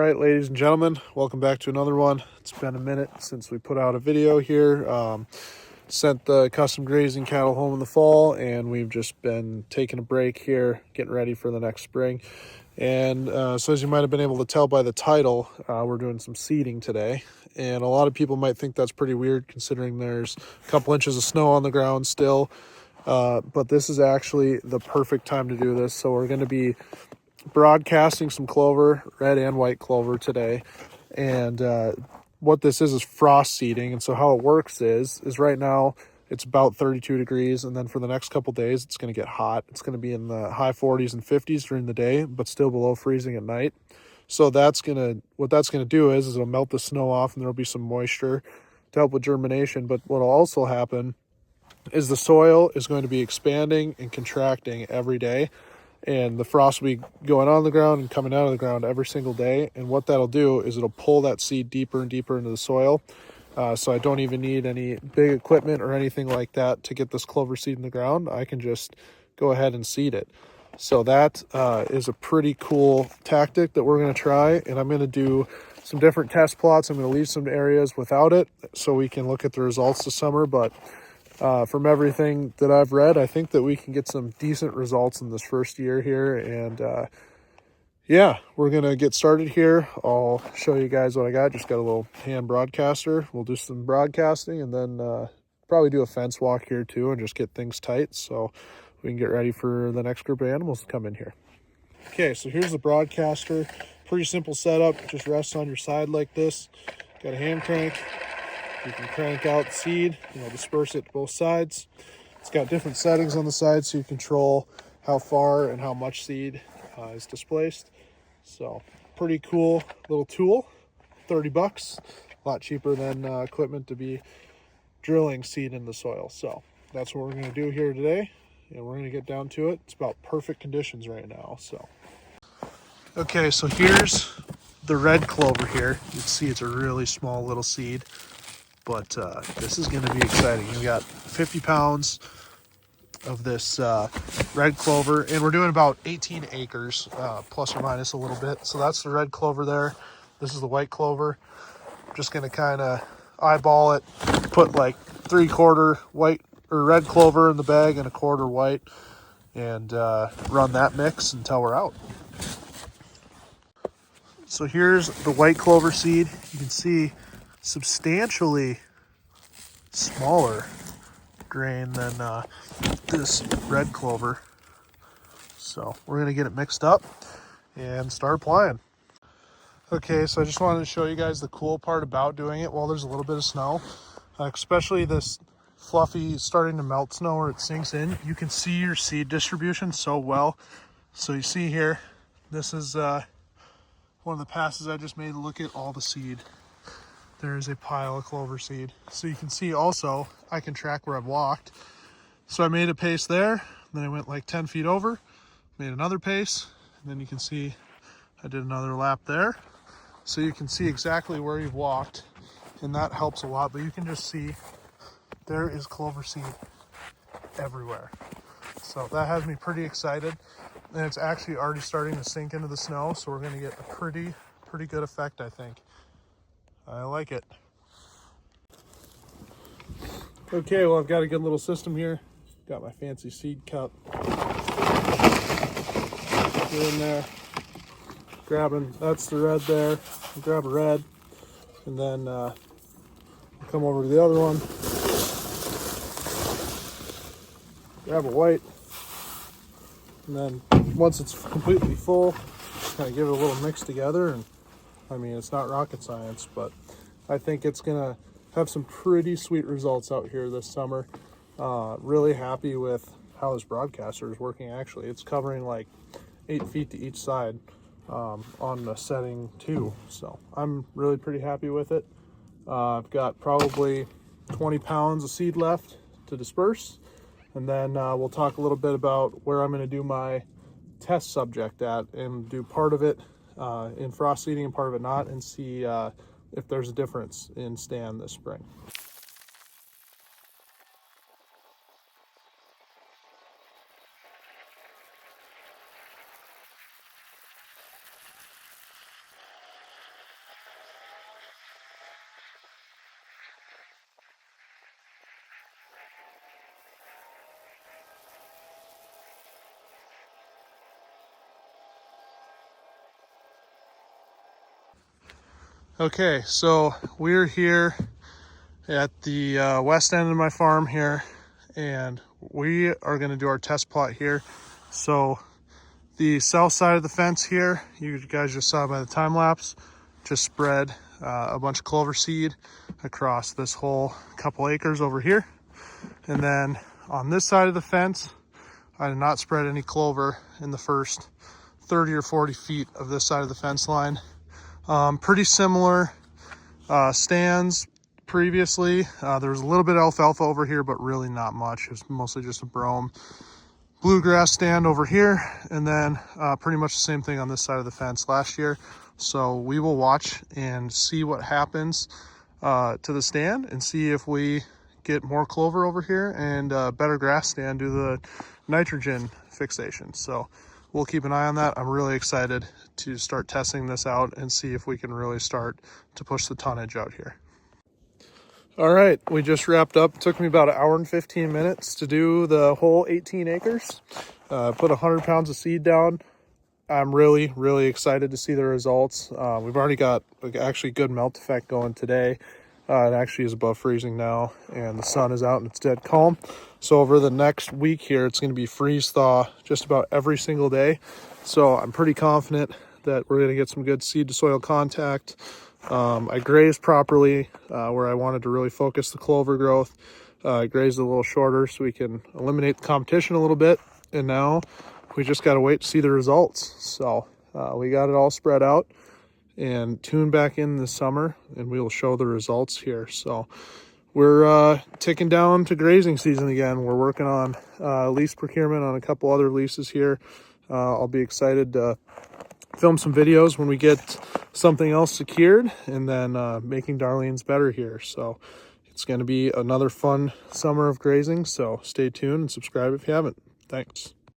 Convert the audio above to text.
right, ladies and gentlemen, welcome back to another one. It's been a minute since we put out a video here. Sent the custom grazing cattle home in the fall, and we've just been taking a break here, getting ready for the next spring. And so as you might have been able to tell by the title, we're doing some seeding today. And a lot of people might think that's pretty weird considering there's a couple inches of snow on the ground still. But this is actually the perfect time to do this. So we're going to be broadcasting some clover, red and white clover today. And what this is frost seeding. And so how it works is right now it's about 32 degrees, and then for the next couple days it's going to get hot. It's going to be in the high 40s and 50s during the day, but still below freezing at night. So what that's going to do is it'll melt the snow off, and there'll be some moisture to help with germination. But what'll also happen is the soil is going to be expanding and contracting every day, and the frost will be going on the ground and coming out of the ground every single day. And what that'll do is it'll pull that seed deeper and deeper into the soil. So I don't even need any big equipment or anything like that to get this clover seed in the ground. I can just go ahead and seed it. So that is a pretty cool tactic that we're going to try. And I'm going to do some different test plots. I'm going to leave some areas without it so we can look at the results this summer. But from everything that I've read, I think that we can get some decent results in this first year here. And yeah, we're going to get started here. I'll show you guys what I got. Just got a little hand broadcaster. We'll do some broadcasting, and then probably do a fence walk here too and just get things tight so we can get ready for the next group of animals to come in here. Okay, so here's the broadcaster. Pretty simple setup. Just rests on your side like this. Got a hand crank. You can crank out the seed, disperse it to both sides. It's got different settings on the side so you control how far and how much seed is displaced. So pretty cool little tool. 30 bucks, a lot cheaper than equipment to be drilling seed in the soil. So that's what we're going to do here today, and we're going to get down to it. It's about perfect conditions right now. So okay, so here's the red clover here. You can see it's a really small little seed, but this is going to be exciting. We've got 50 pounds of this red clover, and we're doing about 18 acres, plus or minus a little bit. So that's the red clover there. This is the white clover. Just going to kind of eyeball it, put like 3/4 white or red clover in the bag and 1/4 white, and run that mix until we're out. So here's the white clover seed. You can see substantially smaller grain than this red clover. So we're going to get it mixed up and start applying. Okay, so I just wanted to show you guys the cool part about doing it while there's a little bit of snow, especially this fluffy starting to melt snow where it sinks in. You can see your seed distribution so well. So you see here, this is one of the passes I just made. Look at all the seed. There's a pile of clover seed. So you can see also, I can track where I've walked. So I made a pace there, then I went like 10 feet over, made another pace, and then you can see I did another lap there. So you can see exactly where you've walked, and that helps a lot. But you can just see there is clover seed everywhere. So that has me pretty excited, and it's actually already starting to sink into the snow, so we're going to get a pretty good effect, I think. I like it. Okay, well, I've got a good little system here. Got my fancy seed cup. Get in there. Grabbing, that's the red there. Grab a red, and then come over to the other one. Grab a white, and then once it's completely full, kind of give it a little mix together. And I mean, it's not rocket science, but I think it's gonna have some pretty sweet results out here this summer. Really happy with how this broadcaster is working. Actually, it's covering like 8 feet to each side on the setting 2, so I'm really pretty happy with it. I've got probably 20 pounds of seed left to disperse, and then we'll talk a little bit about where I'm going to do my test subject at, and do part of it in frost seeding and part of it not, and see if there's a difference in stand this spring. Okay, so we're here at the west end of my farm here, and we are going to do our test plot here. So the south side of the fence here, you guys just saw by the time lapse, just spread a bunch of clover seed across this whole couple acres over here. And then on this side of the fence, I did not spread any clover in the first 30 or 40 feet of this side of the fence line. Pretty similar stands previously. There was a little bit of alfalfa over here, but really not much. It was mostly just a brome bluegrass stand over here, and then pretty much the same thing on this side of the fence last year. So we will watch and see what happens to the stand and see if we get more clover over here and better grass stand due to the nitrogen fixation. So we'll keep an eye on that. I'm really excited to start testing this out and see if we can really start to push the tonnage out here. All right, we just wrapped up. It took me about 1 hour and 15 minutes to do the whole 18 acres. Put 100 pounds of seed down. I'm really, really excited to see the results. We've already got actually good melt effect going today. It actually is above freezing now, and the sun is out and it's dead calm. So over the next week here, it's going to be freeze thaw just about every single day. So I'm pretty confident that we're going to get some good seed to soil contact. I grazed properly where I wanted to really focus the clover growth. I grazed a little shorter so we can eliminate the competition a little bit. And now we just got to wait to see the results. So we got it all spread out and tune back in this summer, and we will show the results here. So we're ticking down to grazing season again. We're working on lease procurement on a couple other leases here. I'll be excited to film some videos when we get something else secured, and then making Darlene's better here. So it's going to be another fun summer of grazing. So stay tuned and subscribe if you haven't. Thanks.